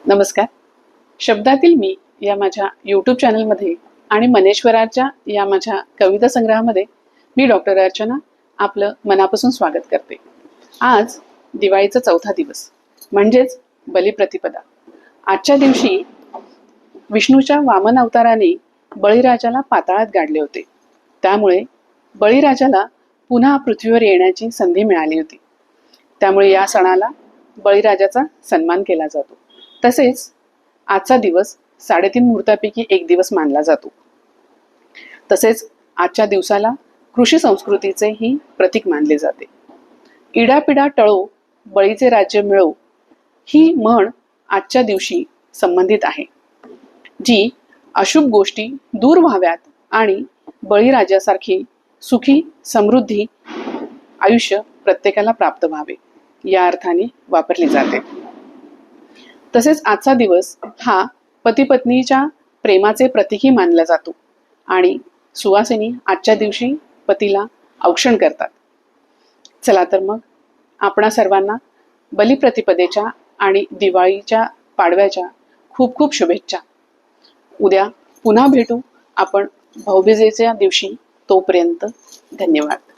नमस्कार. शब्दातील मी या माझ्या यूट्यूब चॅनलमध्ये आणि मनेश्वराच्या या माझ्या कविता संग्रहामध्ये मी डॉक्टर अर्चना आपलं मनापासून स्वागत करते. आज दिवाळीचा चौथा दिवस म्हणजेच बलिप्रतिपदा. आजच्या दिवशी विष्णूच्या वामन अवताराने बळीराजाला पाताळात गाडले होते. त्यामुळे बळीराजाला पुन्हा पृथ्वीवर येण्याची संधी मिळाली होती. त्यामुळे या सणाला बळीराजाचा सन्मान केला जातो. तसेच आजचा दिवस 3.5 मुहूर्तापैकी एक दिवस मानला जातो. तसेच आजच्या दिवसाला कृषी संस्कृतीचेही प्रतीक मानले जाते. इडापिडा टळो बळीचे राज्य मिळो ही म्हण आजच्या दिवशी संबंधित आहे, जी अशुभ गोष्टी दूर व्हाव्यात आणि बळीराजासारखी सुखी समृद्धी आयुष्य प्रत्येकाला प्राप्त व्हावे या अर्थाने वापरली जाते. तसेच आजचा दिवस हा पती पत्नीच्या प्रेमाचे प्रतीकही मानला जातो आणि सुवासिनी आजच्या दिवशी पतीला औक्षण करतात. चला तर मग आपणा सर्वांना बलिप्रतिपदेच्या आणि दिवाळीच्या पाडव्याच्या खूप खूप शुभेच्छा. उद्या पुन्हा भेटू आपण भाऊबीजेच्या दिवशी. तोपर्यंत धन्यवाद.